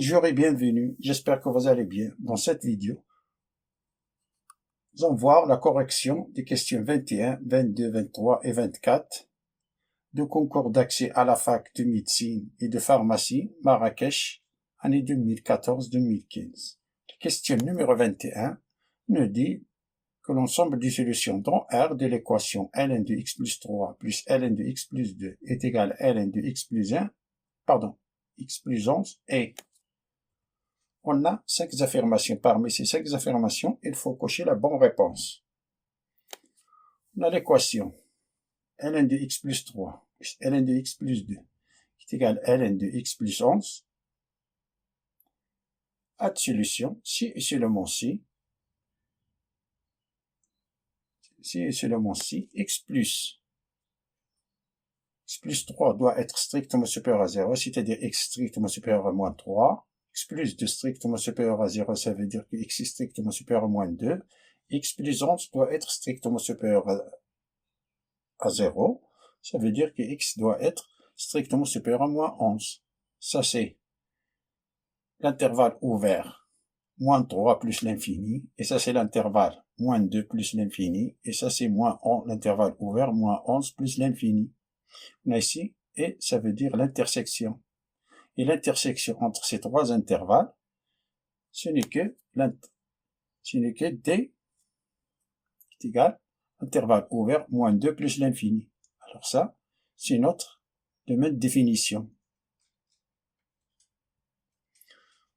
Bonjour et bienvenue, j'espère que vous allez bien. Dans cette vidéo, nous allons voir la correction des questions 21, 22, 23 et 24 du concours d'accès à la fac de médecine et de pharmacie Marrakech, année 2014-2015. La question numéro 21 nous dit que l'ensemble des solutions dans R de l'équation ln de x plus 3 plus ln de x plus 2 est égal à ln de x plus 11 et on a 5 affirmations. Parmi ces 5 affirmations, il faut cocher la bonne réponse. On a l'équation ln de x plus 3 plus ln de x plus 2 est égal à ln de x plus 11. A de solution, si et seulement si, x plus 3 doit être strictement supérieur à 0, c'est-à-dire x strictement supérieur à moins 3. X plus 2 strictement supérieur à 0, ça veut dire que x est strictement supérieur à moins 2. X plus 11 doit être strictement supérieur à 0. Ça veut dire que x doit être strictement supérieur à moins 11. Ça, c'est l'intervalle ouvert, moins 3 plus l'infini. Et ça, c'est l'intervalle moins 2 plus l'infini. Et ça, c'est l'intervalle ouvert, moins 11 plus l'infini. On a ici, et ça veut dire l'intersection. Et l'intersection entre ces trois intervalles, ce n'est que d est égal à intervalle ouvert moins 2 plus l'infini. Alors ça, c'est notre domaine de définition.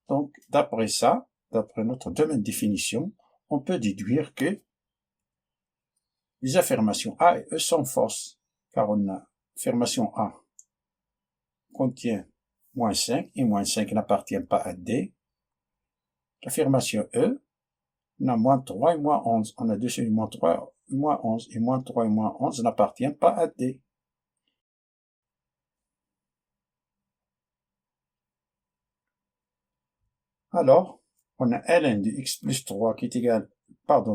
Donc, d'après notre domaine de définition, on peut déduire que les affirmations A et E sont fausses, car on a affirmation A contient moins 5, et moins 5 n'appartient pas à D. L'affirmation E, on a moins 3 et moins 11. On a deux cellules moins 3 et moins 11. Et moins 3 et moins 11 n'appartient pas à D. Alors, on a ln de x plus 3 qui est égal,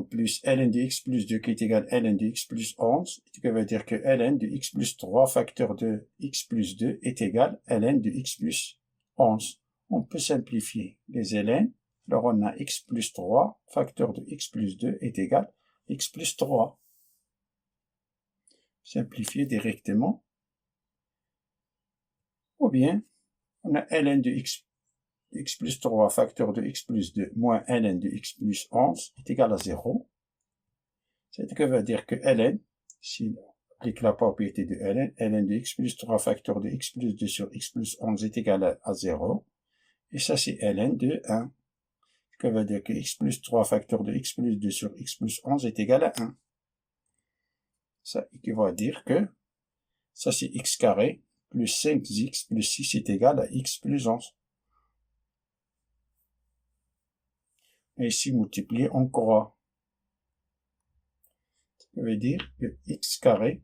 plus ln de x plus 2 qui est égal à ln de x plus 11. Ce qui veut dire que ln de x plus 3 facteur de x plus 2 est égal à ln de x plus 11. On peut simplifier les ln. Alors on a x plus 3 facteur de x plus 2 est égal à x plus 3. Simplifier directement. Ou bien, on a ln de x plus 3 facteur de x plus 2 moins ln de x plus 11 est égal à 0. Ce qui veut dire que ln, si on applique la propriété de ln de x plus 3 facteur de x plus 2 sur x plus 11 est égal à 0. Et ça, c'est ln de 1. Ce qui veut dire que x plus 3 facteur de x plus 2 sur x plus 11 est égal à 1. Ça équivaut à dire que ça, c'est x carré plus 5x plus 6 est égal à x plus 11. Et ici, multiplié, on croit. Ça veut dire que x carré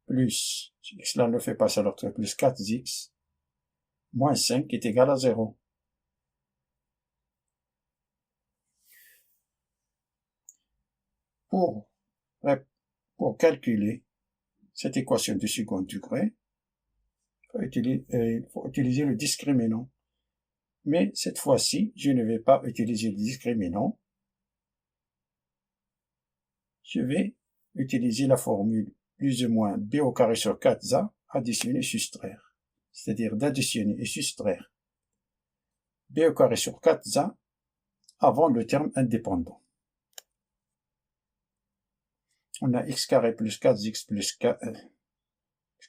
plus, si x là ne fait pas ça, alors plus 4x moins 5 est égal à 0. Pour calculer cette équation de second degré, il faut utiliser le discriminant. Mais cette fois-ci, je ne vais pas utiliser le discriminant. Je vais utiliser la formule plus ou moins b au carré sur 4a, additionner et soustraire. C'est-à-dire d'additionner et soustraire b au carré sur 4a avant le terme indépendant. On a x carré plus 4x plus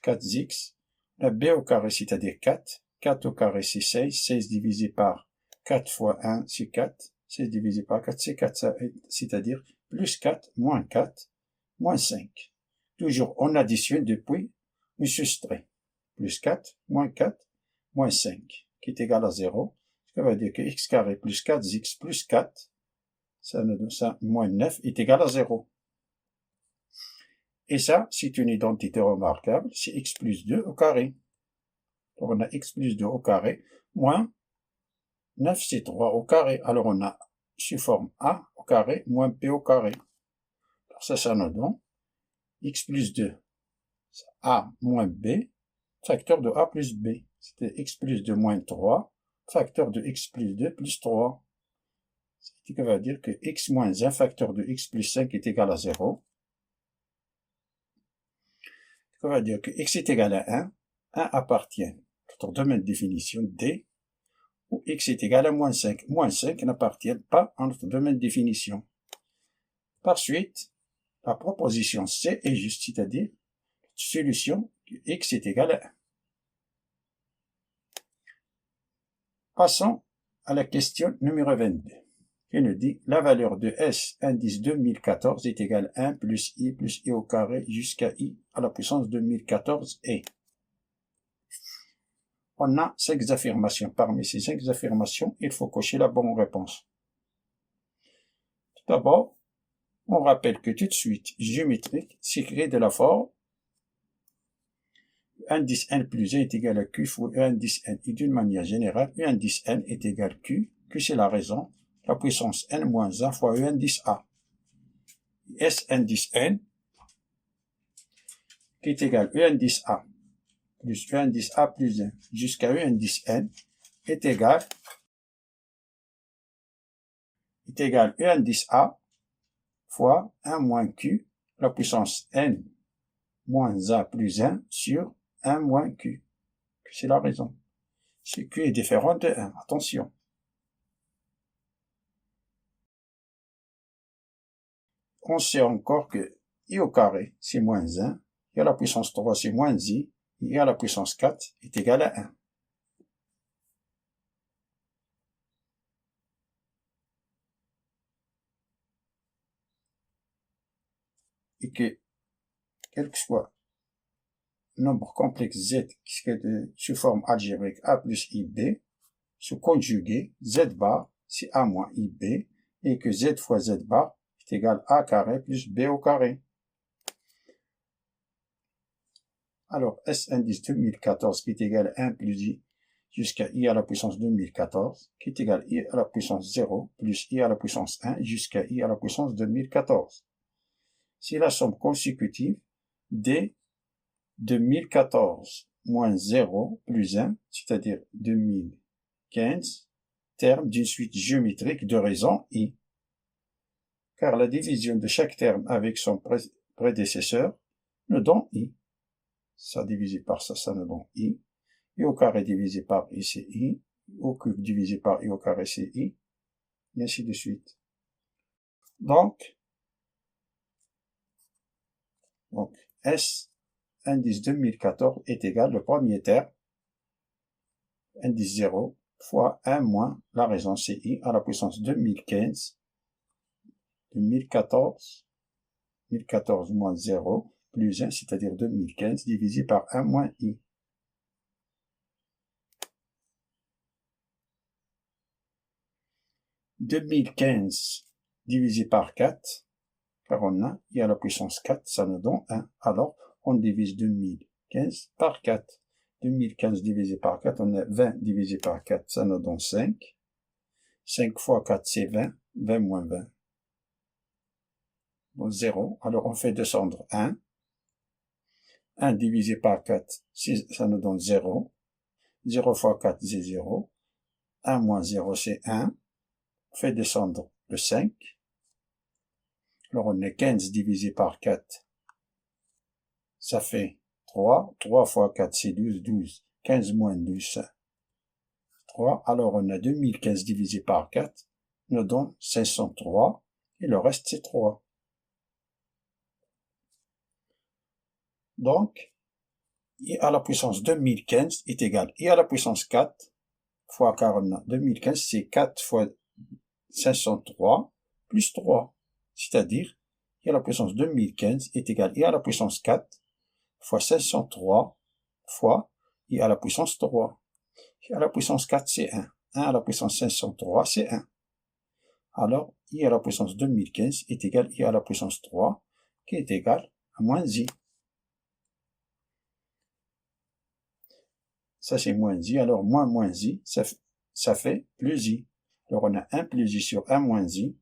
4x. On a b au carré, c'est-à-dire 4. 4 au carré, c'est 16. 16 divisé par 4 fois 1, c'est 4. 16 divisé par 4, c'est 4. C'est-à-dire plus 4, moins 4, moins 5. Toujours, on additionne depuis, on soustrait. Plus 4, moins 5, qui est égal à 0. Ça veut dire que x carré plus 4x plus 4, ça nous donne ça, moins 9, est égal à 0. Et ça, c'est une identité remarquable, c'est x plus 2 au carré. Donc on a x plus 2 au carré, moins 9, c'est 3 au carré. Alors on a sous forme a au carré, moins b au carré. Alors ça nous donne x plus 2, a moins b, facteur de a plus b. C'était x plus 2 moins 3, facteur de x plus 2 plus 3. Ce qui va dire que x moins 1 facteur de x plus 5 est égal à 0. Ça va dire que x est égal à 1. 1 appartient à notre domaine de définition D, où x est égal à moins 5. Moins 5 n'appartient pas à notre domaine de définition. Par suite, la proposition C est juste, c'est-à-dire solution que x est égal à 1. Passons à la question numéro 22, qui nous dit la valeur de S indice 2014 est égale à 1 plus i au carré jusqu'à i à la puissance 2014 est. On a 5 affirmations. Parmi ces 5 affirmations, il faut cocher la bonne réponse. Tout d'abord, on rappelle que toute suite géométrique s'écrit de la forme U indice n plus 1 est égal à Q fois U indice n. Et d'une manière générale, U indice n est égal à Q. Q, c'est la raison. La puissance n moins 1 fois U indice A. S indice n qui est égal à U indice A plus U indice A plus 1 jusqu'à U indice n est égal U indice A fois 1 moins Q, la puissance n moins A plus 1 sur 1 moins Q. C'est la raison. Si Q est différent de 1, attention. On sait encore que I au carré, c'est moins 1, I à la puissance 3, c'est moins I, et I à la puissance 4 est égal à 1. Et que, quel que soit le nombre complexe Z qui est sous forme algébrique A plus IB, se conjuguer Z bar, c'est A moins IB, et que Z fois Z bar est égal à A carré plus B au carré. Alors, S indice 2014 qui est égal à 1 plus I jusqu'à I à la puissance 2014, qui est égal à I à la puissance 0 plus I à la puissance 1 jusqu'à I à la puissance 2014. C'est la somme consécutive des 2014 moins 0 plus 1, c'est-à-dire 2015, termes d'une suite géométrique de raison I. Car la division de chaque terme avec son prédécesseur nous donne I. Ça divisé par ça, ça nous donne I. I au carré divisé par I, c'est I. Au cube divisé par I au carré, c'est I. Et ainsi de suite. Donc, S, indice 2014 est égal, le premier terme, indice 0, fois 1 moins la raison c'est I à la puissance 2015, 2014 moins 0, plus 1, c'est-à-dire 2015, divisé par 1 moins I. « 2015 divisé par 4, car on a I à la puissance 4, ça nous donne 1. Alors, on divise 2015 par 4. 2015 divisé par 4, on a 20 divisé par 4, ça nous donne 5. 5 fois 4, c'est 20. 20 moins 20. Bon, 0. Alors, on fait descendre 1. 1 divisé par 4, ça nous donne 0. 0 fois 4, c'est 0. 1 moins 0, c'est 1. On fait descendre le 5. Alors, on a 15 divisé par 4. Ça fait 3. 3 fois 4, c'est 12. 12. 15 moins 12, 3. Alors, on a 2015 divisé par 4. Nous donne 503. Et le reste, c'est 3. Donc, I à la puissance 2015 est égal I à la puissance 4 fois 40. 2015, c'est 4 fois 503 plus 3. C'est-à-dire, I à la puissance 2015 est égal I à la puissance 4 fois 503 fois I à la puissance 3. I à la puissance 4, c'est 1. 1 à la puissance 503, c'est 1. Alors, I à la puissance 2015 est égal I à la puissance 3, qui est égal à moins I. Ça, c'est moins I. Alors, moins I, ça fait plus I. Alors, on a 1 plus I sur 1 moins I.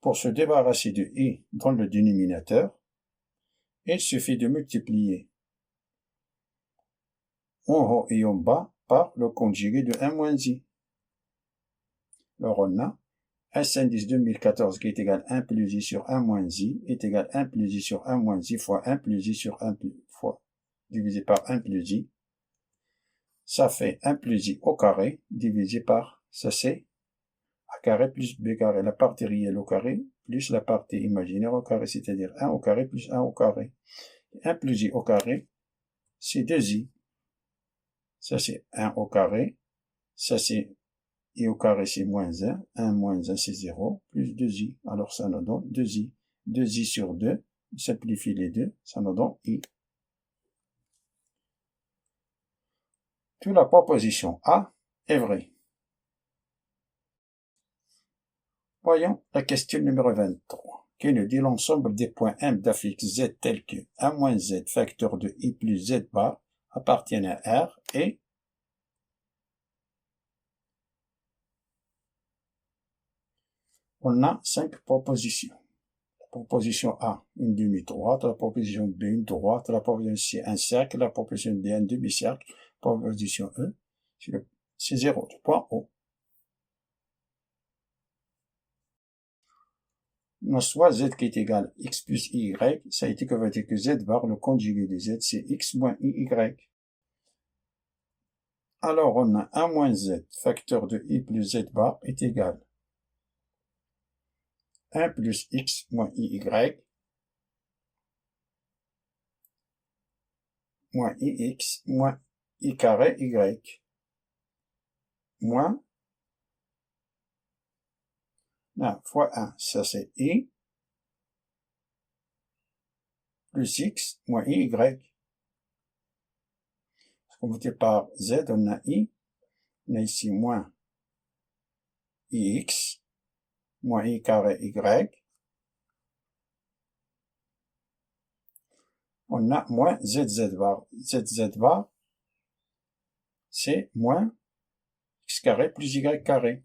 Pour se débarrasser de I dans le dénominateur, il suffit de multiplier en haut et en bas par le conjugué de 1 moins i. Alors on a S indice 2014 qui est égal à 1 plus i sur 1 moins i est égal à 1 plus i sur 1 moins i fois 1 plus i sur 1 plus fois divisé par 1 plus i. Ça fait 1 plus i au carré divisé par, ça c'est a carré plus b carré, la partie réelle au carré plus la partie imaginaire au carré, c'est-à-dire 1 au carré plus 1 au carré. 1 plus i au carré, c'est 2i. Ça c'est 1 au carré, ça c'est i au carré c'est moins 1, 1 moins 1 c'est 0, plus 2i. Alors ça nous donne 2i. 2i sur 2, on simplifie les deux, ça nous donne i. Toute la proposition A est vraie. Voyons la question numéro 23, qui nous dit l'ensemble des points M d'affixe Z tels que 1 moins Z facteur de I plus Z bar appartiennent à R et on a 5 propositions. La proposition A, une demi-droite, la proposition B, une droite, la proposition C, un cercle, la proposition D, un demi-cercle, la proposition E, c'est 0, le point O. On a soit Z qui est égal à X plus Y, ça a été que veut dire que Z bar, le conjugué de Z, c'est X moins Y. Alors on a 1 moins Z, facteur de I plus Z bar est égal à 1 plus X moins Y, moins ix, moins i carré y, moins 1 fois 1, ça c'est i, plus x, moins i y. Comme vous dites par z, on a i, on a ici moins ix, moins i carré y, on a moins zz bar. Zz bar, c'est moins x carré plus y carré.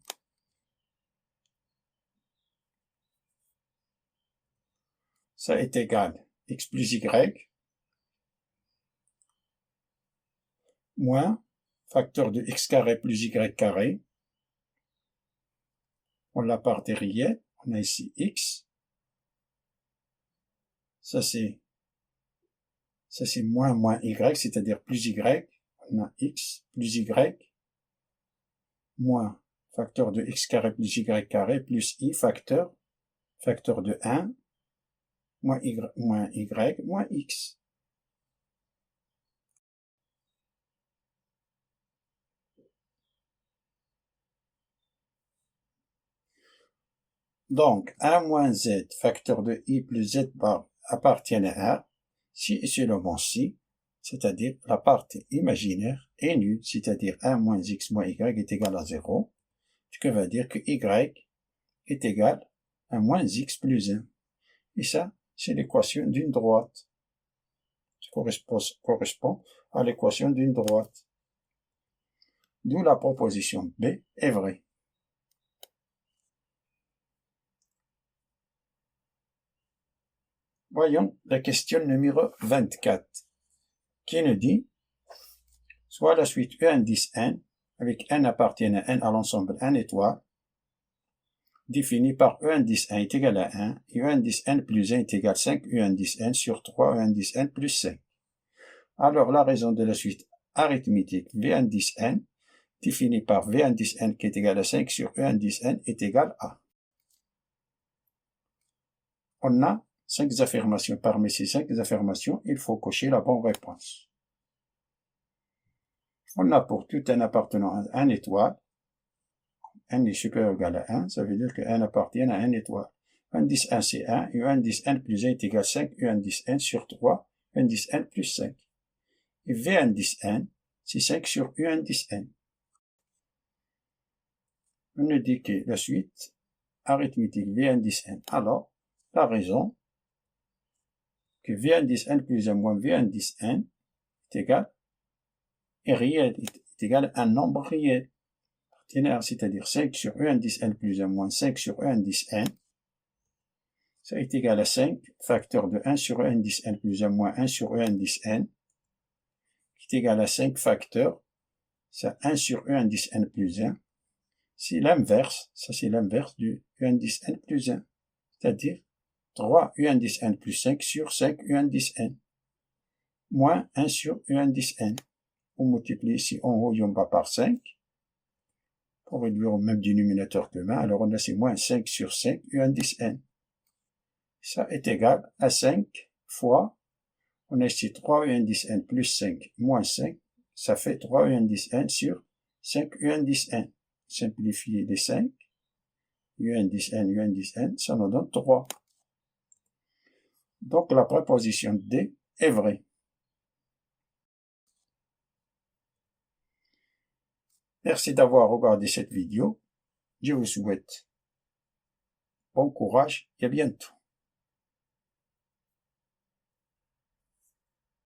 Ça est égal à x plus y moins facteur de x carré plus y carré. On l'a par derrière, on a ici x. Ça c'est moins y, c'est-à-dire plus y. On a x plus y moins facteur de x carré plus y carré plus i facteur de 1 moins y moins x. Donc 1 moins z facteur de i plus z bar appartiennent à R si et seulement si, c'est-à-dire la partie imaginaire est nulle, c'est-à-dire 1 moins x moins y est égal à 0, ce qui veut dire que y est égal à moins x plus 1. Et ça, c'est l'équation d'une droite. Ça correspond à l'équation d'une droite. D'où la proposition B est vraie. Voyons la question numéro 24, qui nous dit soit la suite E indice n, avec n appartient à n à l'ensemble n étoile, défini par E indice n est égal à 1, et E indice n plus 1 est égal à 5 E indice n sur 3 E indice n plus 5. Alors la raison de la suite arithmétique V indice n, définie par V indice n qui est égal à 5 sur E indice n est égal à. On a 5 affirmations. Parmi ces 5 affirmations, il faut cocher la bonne réponse. On a pour tout n appartenant à 1 étoile, n est supérieur ou égal à 1, ça veut dire que n appartient à 1 étoile. U indice n c'est 1, et U indice n plus 1 est égal à 5, U indice n sur 3, U indice n plus 5. Et V indice n, c'est 5 sur U indice n. On nous dit que la suite arithmétique V indice n. Alors, la raison que V indice n plus 1 moins V indice n est égal, est réel, est égal à un nombre réel. C'est-à-dire 5 sur E indice n plus 1 moins 5 sur E indice n. Ça est égal à 5, facteur de 1 sur E indice n plus 1 moins 1 sur E indice n. qui est égal à 5 facteurs, c'est 1 sur U indice n plus 1. C'est l'inverse, ça c'est l'inverse du U indice n plus 1, c'est-à-dire 3 U indice n plus 5 sur 5 U indice n, moins 1 sur U indice n. On multiplie ici en haut et en bas par 5, pour réduire au même dénominateur que main, alors on a c'est moins 5 sur 5 U indice n. Ça est égal à 5 fois, on a ici 3 U indice n plus 5 moins 5, ça fait 3 U indice n sur 5 U indice n. Simplifier les 5, U indice n, ça nous donne 3. Donc la proposition D est vraie. Merci d'avoir regardé cette vidéo. Je vous souhaite bon courage et à bientôt.